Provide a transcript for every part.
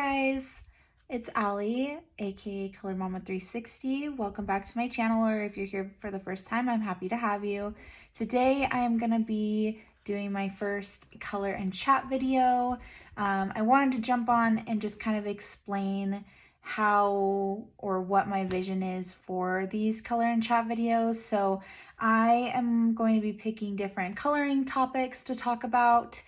guys, it's Allie, aka Color Mama 360. Welcome back to my channel, or if you're here for the first time, I'm happy to have you. Today I am gonna be doing my first color and chat video. I wanted to jump on and just kind of explain how or what my vision is for these color and chat videos. So I am going to be picking different coloring topics to talk about.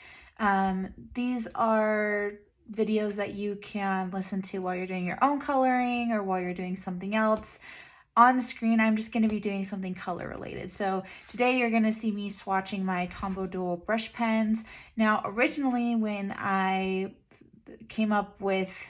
These are videos that you can listen to while you're doing your own coloring or while you're doing something else. On screen, I'm just going to be doing something color related. So today you're going to see me swatching my Tombow Dual brush pens. Now, originally when I came up with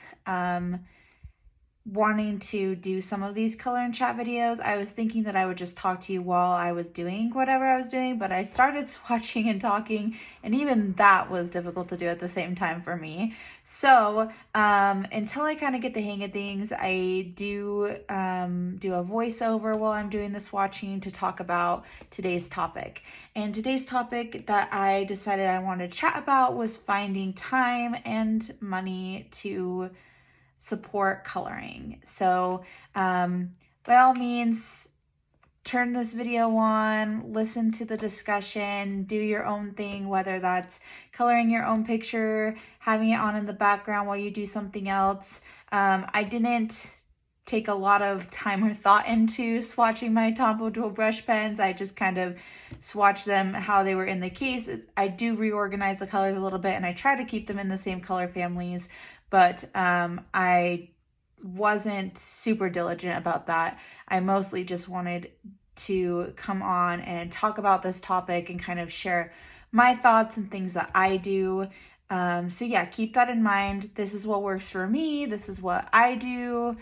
wanting to do some of these color and chat videos, I was thinking that I would just talk to you while I was doing whatever I was doing, but I started swatching and talking, and even that was difficult to do at the same time for me. So until I kind of get the hang of things, I do a voiceover while I'm doing the swatching to talk about today's topic. And today's topic that I decided I wanted to chat about was finding time and money to support coloring. So by all means, turn this video on, listen to the discussion, do your own thing, whether that's coloring your own picture, having it on in the background while you do something else. I didn't take a lot of time or thought into swatching my Tombow Dual brush pens. I just kind of swatched them how they were in the case. I do reorganize the colors a little bit, and I try to keep them in the same color families, but I wasn't super diligent about that. I mostly just wanted to come on and talk about this topic and kind of share my thoughts and things that I do. So yeah, keep that in mind. This is what works for me. This is what I do.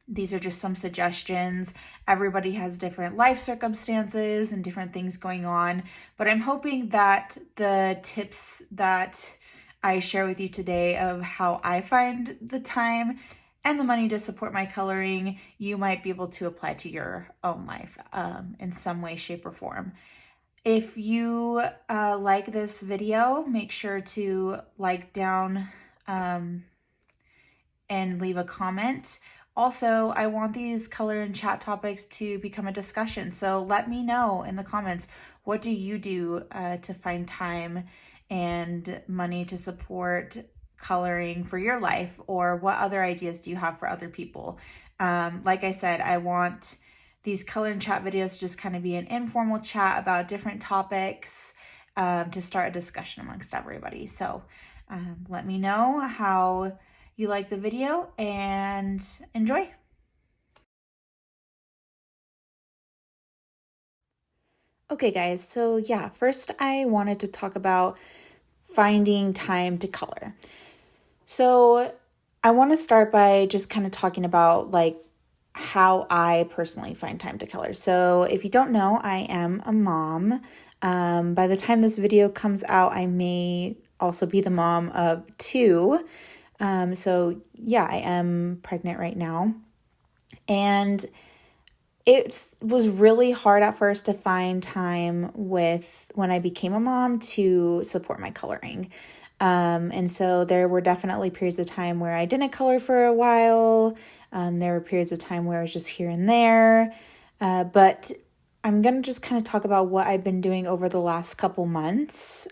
These are just some suggestions. Everybody has different life circumstances and different things going on, but I'm hoping that the tips that I share with you today of how I find the time and the money to support my coloring, you might be able to apply to your own life in some way, shape, or form. If you like this video, make sure to like down and leave a comment. Also, I want these color and chat topics to become a discussion. So let me know in the comments, what do you do to find time and money to support coloring for your life, or what other ideas do you have for other people? Like I said, I want these color and chat videos to just kind of be an informal chat about different topics to start a discussion amongst everybody. So let me know how you like the video and enjoy. Okay guys, so yeah, first I wanted to talk about finding time to color. So I want to start by just kind of talking about like how I personally find time to color. So if you don't know, I am a mom. By the time this video comes out, I may also be the mom of two. So yeah, I am pregnant right now. And it was really hard at first to find time when I became a mom to support my coloring. And so there were definitely periods of time where I didn't color for a while. There were periods of time where I was just here and there. But I'm going to just kind of talk about what I've been doing over the last couple months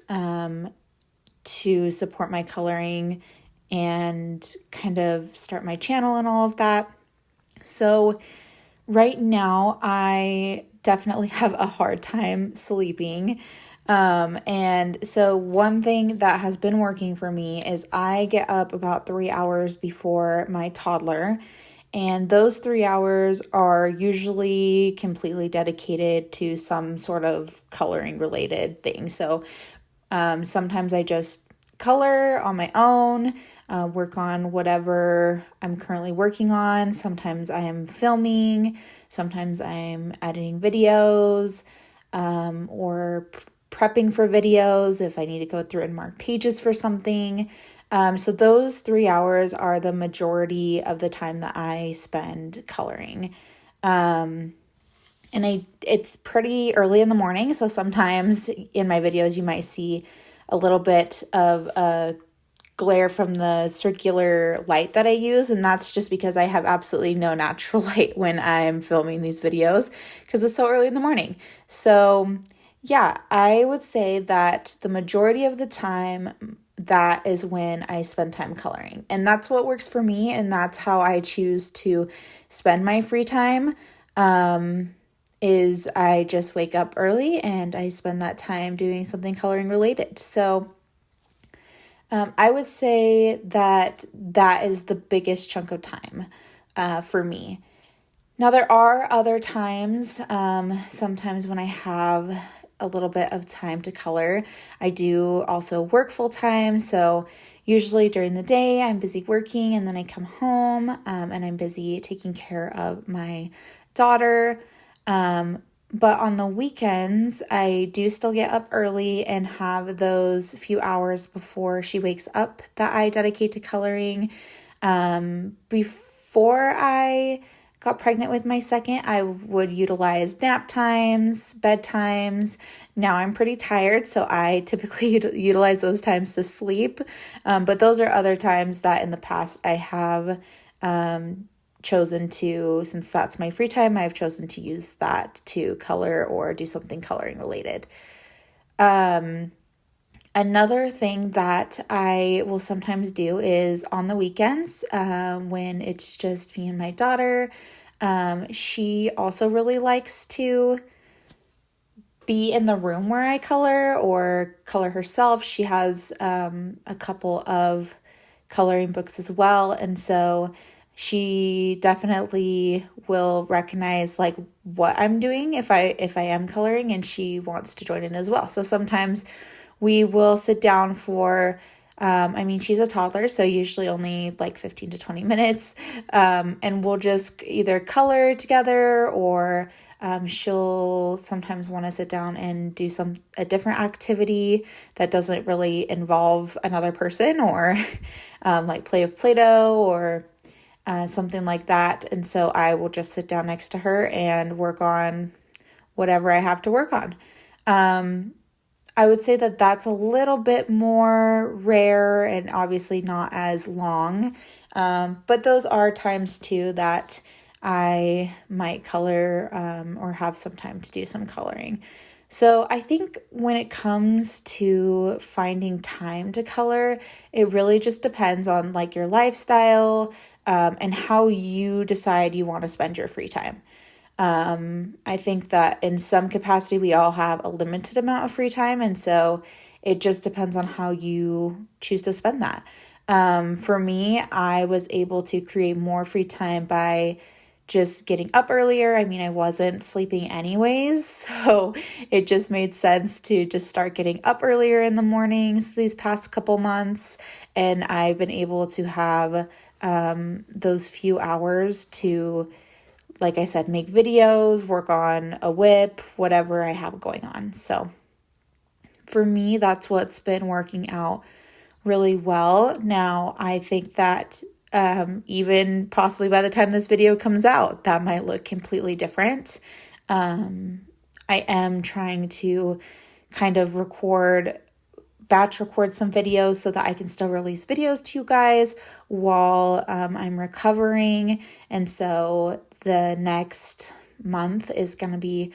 to support my coloring and kind of start my channel and all of that. So right now, I definitely have a hard time sleeping. And so one thing that has been working for me is I get up about 3 hours before my toddler. And those 3 hours are usually completely dedicated to some sort of coloring related thing. So sometimes I just color on my own, work on whatever I'm currently working on. Sometimes I am filming, sometimes I'm editing videos, or prepping for videos if I need to go through and mark pages for something. So those 3 hours are the majority of the time that I spend coloring. And it's pretty early in the morning, so sometimes in my videos you might see a little bit of a glare from the circular light that I use, and that's just because I have absolutely no natural light when I'm filming these videos because it's so early in the morning. So yeah, I would say that the majority of the time, that is when I spend time coloring, and that's what works for me, and that's how I choose to spend my free time. Is I just wake up early and I spend that time doing something coloring related. So I would say that that is the biggest chunk of time for me. Now, there are other times, sometimes when I have a little bit of time to color. I do also work full time, so usually during the day I'm busy working, and then I come home and I'm busy taking care of my daughter. But on the weekends, I do still get up early and have those few hours before she wakes up that I dedicate to coloring. Before I got pregnant with my second, I would utilize nap times, bedtimes. Now I'm pretty tired, so I typically utilize those times to sleep. But those are other times that in the past I have chosen to, since that's my free time, I've chosen to use that to color or do something coloring related. Another thing that I will sometimes do is on the weekends, when it's just me and my daughter. She also really likes to be in the room where I color or color herself. She has a couple of coloring books as well, and so she definitely will recognize like what I'm doing if I am coloring, and she wants to join in as well. So sometimes we will sit down for she's a toddler, so usually only like 15 to 20 minutes, and we'll just either color together, or she'll sometimes want to sit down and do a different activity that doesn't really involve another person, or like play with Play-Doh or something like that. And so I will just sit down next to her and work on whatever I have to work on. I would say that that's a little bit more rare and obviously not as long. But those are times too that I might color or have some time to do some coloring. So I think when it comes to finding time to color, it really just depends on like your lifestyle and how you decide you want to spend your free time. I think that in some capacity, we all have a limited amount of free time. And so it just depends on how you choose to spend that. For me, I was able to create more free time by just getting up earlier. I mean, I wasn't sleeping anyways, so it just made sense to just start getting up earlier in the mornings these past couple months. And I've been able to have those few hours to, like I said, make videos, work on a whip, whatever I have going on. So for me, that's what's been working out really well. Now, I think that even possibly by the time this video comes out, that might look completely different. I am trying to kind of batch record some videos so that I can still release videos to you guys while I'm recovering. And so the next month is going to be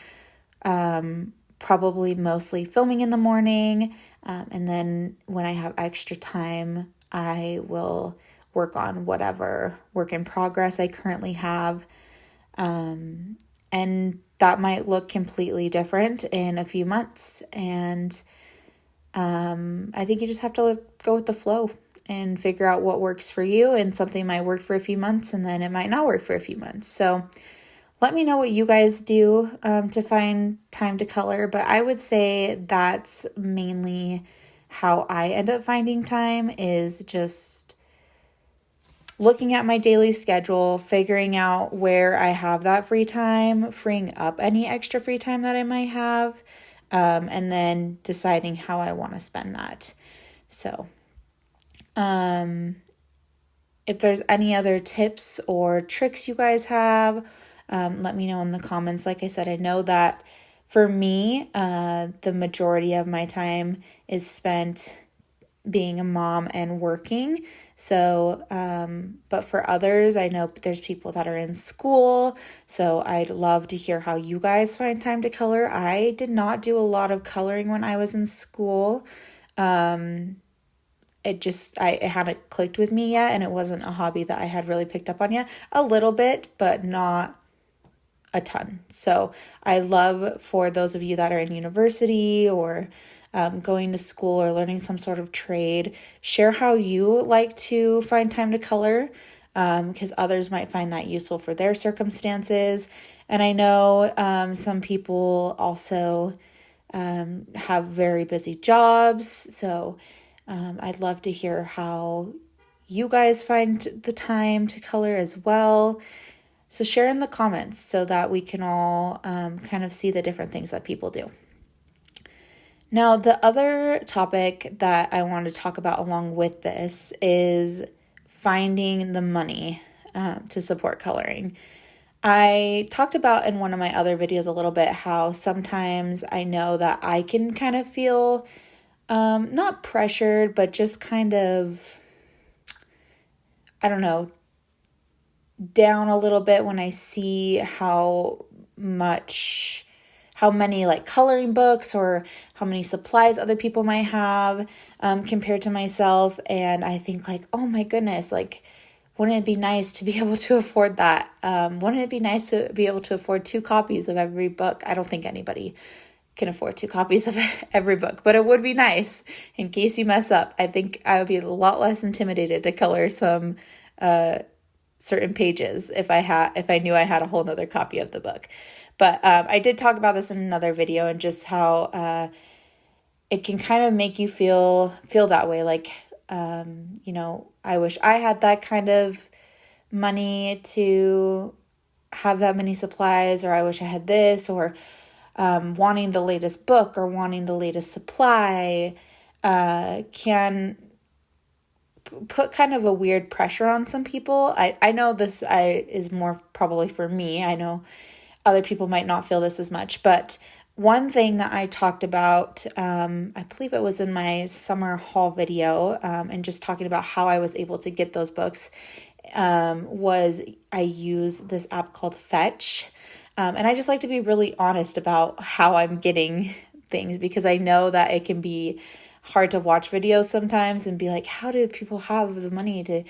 probably mostly filming in the morning. And then when I have extra time, I will work on whatever work in progress I currently have. And that might look completely different in a few months. And I think you just have to go with the flow and figure out what works for you, and something might work for a few months and then it might not work for a few months. So let me know what you guys do to find time to color, but I would say that's mainly how I end up finding time, is just looking at my daily schedule, figuring out where I have that free time, freeing up any extra free time that I might have, and then deciding how I want to spend that. So, if there's any other tips or tricks you guys have, let me know in the comments. Like I said, I know that for me, the majority of my time is spent being a mom and working. So, but for others, I know there's people that are in school. So I'd love to hear how you guys find time to color. I did not do a lot of coloring when I was in school. It hadn't clicked with me yet, and it wasn't a hobby that I had really picked up on yet. A little bit, but not a ton. So I love for those of you that are in university or going to school or learning some sort of trade, share how you like to find time to color, because others might find that useful for their circumstances. And I know some people also have very busy jobs. So I'd love to hear how you guys find the time to color as well. So share in the comments so that we can all kind of see the different things that people do. Now, the other topic that I want to talk about along with this is finding the money to support coloring. I talked about in one of my other videos a little bit how sometimes I know that I can kind of feel not pressured, but just kind of, I don't know, down a little bit when I see how many like coloring books or how many supplies other people might have compared to myself. And I think like, oh my goodness, like, wouldn't it be nice to be able to afford that? Wouldn't it be nice to be able to afford 2 copies of every book? I don't think anybody can afford 2 copies of every book, but it would be nice in case you mess up. I think I would be a lot less intimidated to color some certain pages if I knew I had a whole nother copy of the book. But I did talk about this in another video and just how it can kind of make you feel that way. Like, I wish I had that kind of money to have that many supplies, or I wish I had this, or wanting the latest book or wanting the latest supply can put kind of a weird pressure on some people. I know this is more probably for me. I know other people might not feel this as much, but one thing that I talked about, I believe it was in my summer haul video, and just talking about how I was able to get those books, was I use this app called Fetch. And I just like to be really honest about how I'm getting things, because I know that it can be hard to watch videos sometimes and be like, how do people have the money to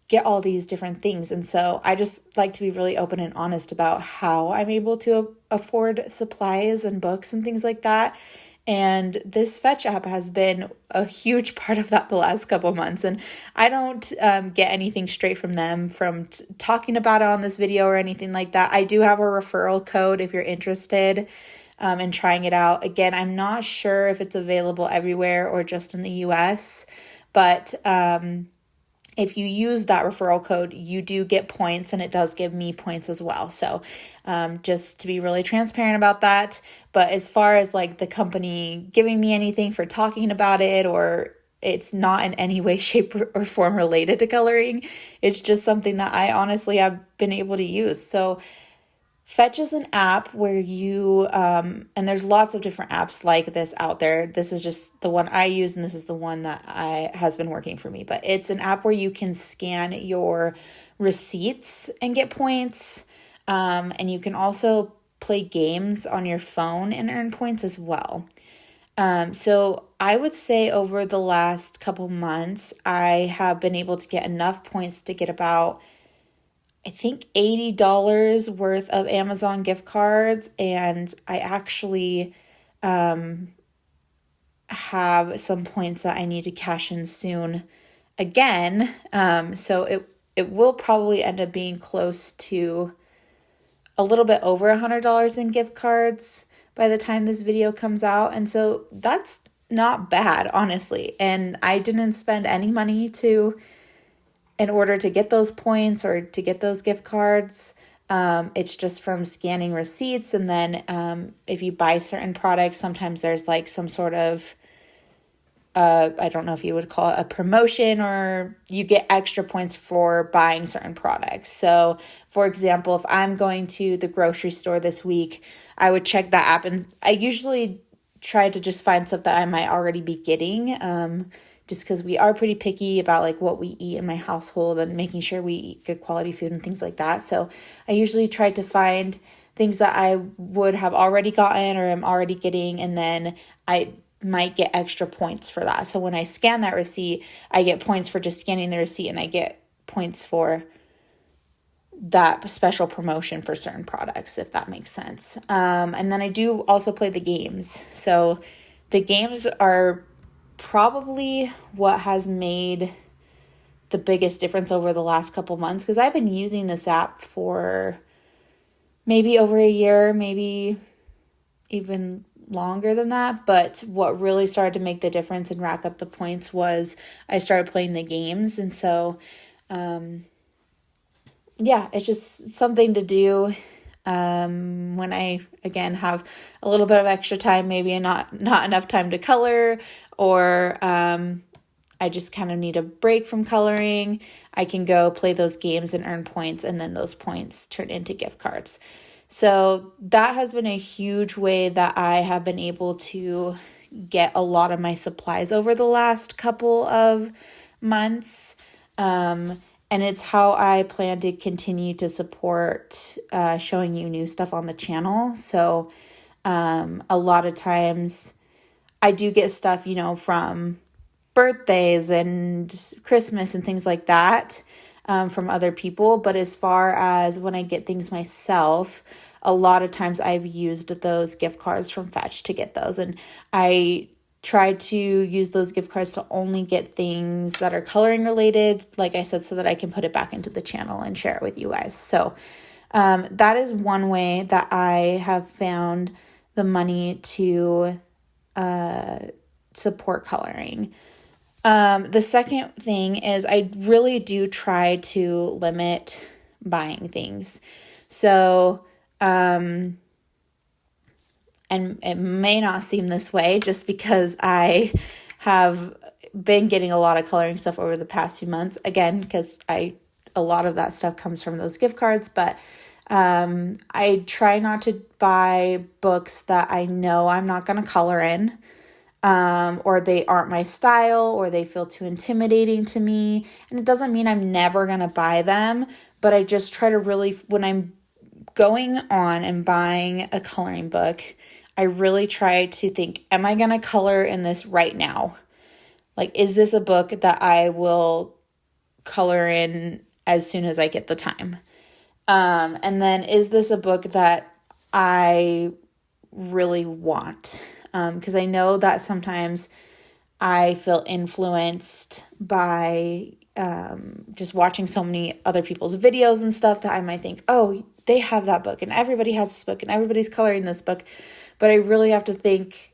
get all these different things? And so I just like to be really open and honest about how I'm able to afford supplies and books and things like that. And this Fetch app has been a huge part of that the last couple months. And I don't get anything straight from them from talking about it on this video or anything like that. I do have a referral code if you're interested in trying it out. Again, I'm not sure if it's available everywhere or just in the US, but if you use that referral code, you do get points, and it does give me points as well. So just to be really transparent about that. But as far as like the company giving me anything for talking about it, or it's not in any way, shape, or form related to coloring, it's just something that I honestly have been able to use. So Fetch is an app where you, and there's lots of different apps like this out there. This is just the one I use, and this is the one that has been working for me. But it's an app where you can scan your receipts and get points. And you can also play games on your phone and earn points as well. So I would say over the last couple months, I have been able to get enough points to get about, I think, $80 worth of Amazon gift cards. And I actually have some points that I need to cash in soon again. So it will probably end up being close to a little bit over $100 in gift cards by the time this video comes out. And so that's not bad, honestly. And I didn't spend any money in order to get those points or to get those gift cards. It's just from scanning receipts. And then if you buy certain products, sometimes there's like some sort of, I don't know if you would call it a promotion, or you get extra points for buying certain products. So for example, if I'm going to the grocery store this week, I would check that app, and I usually try to just find stuff that I might already be getting, just because we are pretty picky about like what we eat in my household and making sure we eat good quality food and things like that. So I usually try to find things that I would have already gotten or am already getting, and then I might get extra points for that. So when I scan that receipt, I get points for just scanning the receipt, and I get points for that special promotion for certain products, if that makes sense. And then I do also play the games. So the games are probably what has made the biggest difference over the last couple months, because I've been using this app for maybe over a year, maybe even longer than that. But what really started to make the difference and rack up the points was I started playing the games. And so it's just something to do when I, again, have a little bit of extra time, maybe not enough time to color, or I just kind of need a break from coloring. I can go play those games and earn points, and then those points turn into gift cards. So that has been a huge way that I have been able to get a lot of my supplies over the last couple of months. And it's how I plan to continue to support showing you new stuff on the channel. So a lot of times I do get stuff, from birthdays and Christmas and things like that from other people. But as far as when I get things myself, a lot of times I've used those gift cards from Fetch to get those. And I try to use those gift cards to only get things that are coloring related, like I said, so that I can put it back into the channel and share it with you guys. So that is one way that I have found the money to support coloring. The second thing is I really do try to limit buying things. So, and it may not seem this way just because I have been getting a lot of coloring stuff over the past few months. Again, because a lot of that stuff comes from those gift cards, but I try not to buy books that I know I'm not going to color in, or they aren't my style, or they feel too intimidating to me. And it doesn't mean I'm never going to buy them, but I just try to really, when I'm going on and buying a coloring book, I really try to think, am I going to color in this right now? Like, is this a book that I will color in as soon as I get the time? And then, is this a book that I really want? Because I know that sometimes I feel influenced by just watching so many other people's videos and stuff that I might think, oh, they have that book and everybody has this book and everybody's coloring this book. But I really have to think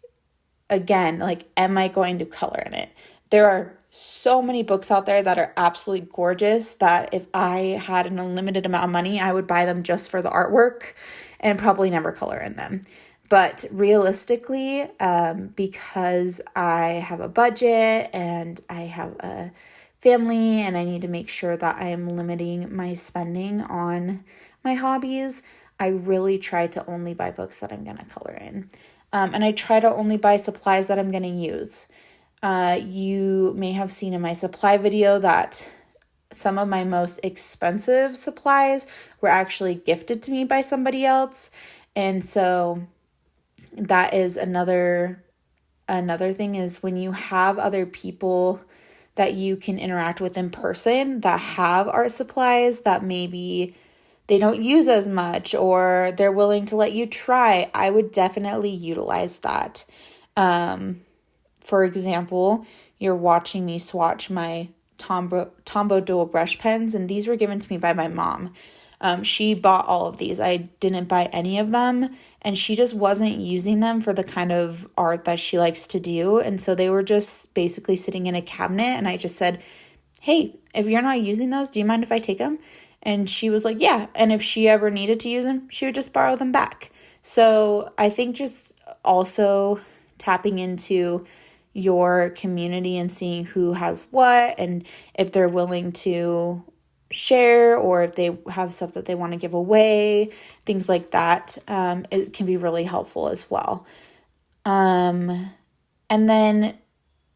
again, like, am I going to color in it? There are so many books out there that are absolutely gorgeous that if I had an unlimited amount of money, I would buy them just for the artwork and probably never color in them. But realistically, because I have a budget and I have a family and I need to make sure that I am limiting my spending on my hobbies, I really try to only buy books that I'm going to color in. And I try to only buy supplies that I'm going to use. You may have seen in my supply video that some of my most expensive supplies were actually gifted to me by somebody else. And so that is another thing, is when you have other people that you can interact with in person that have art supplies that maybe they don't use as much, or they're willing to let you try, I would definitely utilize that. For example, you're watching me swatch my Tombow dual brush pens, and these were given to me by my mom. She bought all of these. I didn't buy any of them, and she just wasn't using them for the kind of art that she likes to do. And so they were just basically sitting in a cabinet, and I just said, hey, if you're not using those, do you mind if I take them? And she was like, yeah. And if she ever needed to use them, she would just borrow them back. So I think just also tapping into your community and seeing who has what, and if they're willing to share, or if they have stuff that they want to give away, things like that, it can be really helpful as well. And then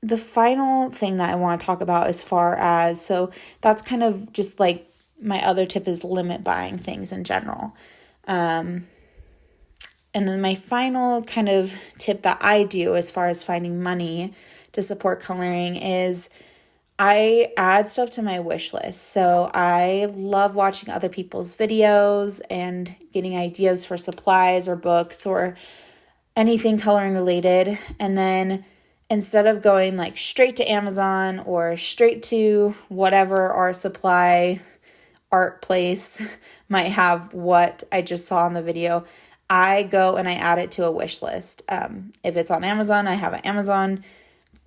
the final thing that I want to talk about as far as, so that's kind of just like my other tip is limit buying things in general. And then my final kind of tip that I do as far as finding money to support coloring is I add stuff to my wish list. So I love watching other people's videos and getting ideas for supplies or books or anything coloring related. And then instead of going like straight to Amazon or straight to whatever art supply art place might have what I just saw in the video, I go and I add it to a wish list. If it's on Amazon, I have an Amazon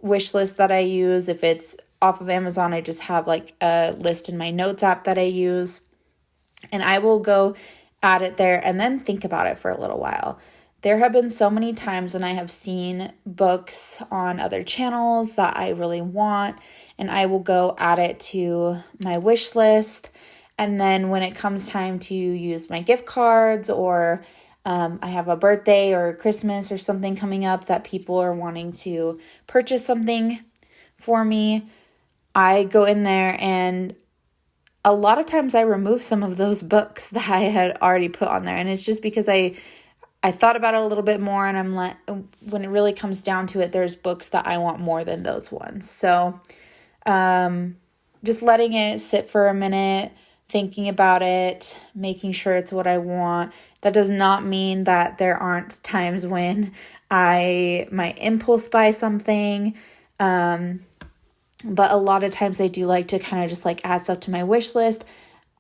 wish list that I use. If it's off of Amazon, I just have like a list in my notes app that I use. And I will go add it there and then think about it for a little while. There have been so many times when I have seen books on other channels that I really want, and I will go add it to my wish list. And then when it comes time to use my gift cards, or I have a birthday or Christmas or something coming up that people are wanting to purchase something for me, I go in there, and a lot of times I remove some of those books that I had already put on there. And it's just because I thought about it a little bit more, and I'm like, when it really comes down to it, there's books that I want more than those ones. So just letting it sit for a minute, thinking about it, making sure it's what I want. That does not mean that there aren't times when I might impulse buy something. But a lot of times I do like to kind of just like add stuff to my wish list.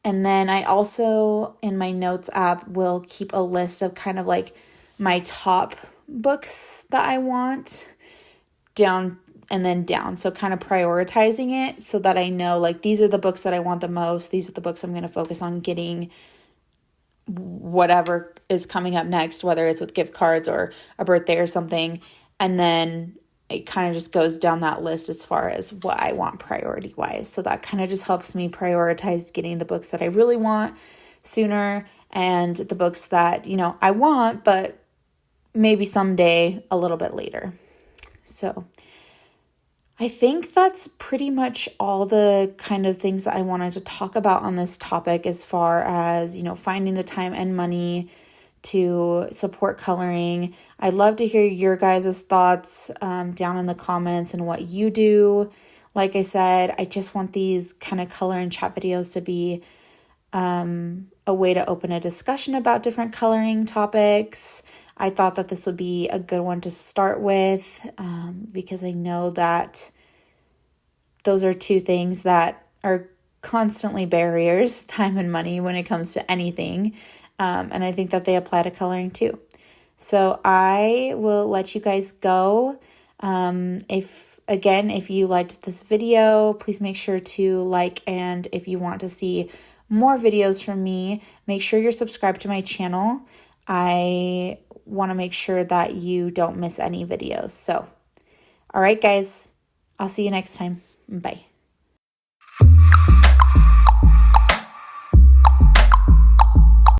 And then I also, in my notes app, will keep a list of kind of like my top books that I want down and then down. So kind of prioritizing it so that I know like these are the books that I want the most. These are the books I'm going to focus on getting whatever is coming up next, whether it's with gift cards or a birthday or something. And then it kind of just goes down that list as far as what I want priority wise. So that kind of just helps me prioritize getting the books that I really want sooner, and the books that, I want, but maybe someday a little bit later. So I think that's pretty much all the kind of things that I wanted to talk about on this topic as far as, finding the time and money to support coloring. I'd love to hear your guys' thoughts down in the comments and what you do. Like I said, I just want these kind of color and chat videos to be a way to open a discussion about different coloring topics. I thought that this would be a good one to start with because I know that those are two things that are constantly barriers, time and money, when it comes to anything. And I think that they apply to coloring too. So I will let you guys go. If you liked this video, please make sure to like, and if you want to see more videos from me, make sure you're subscribed to my channel. I want to make sure that you don't miss any videos. So, all right, guys, I'll see you next time. Bye.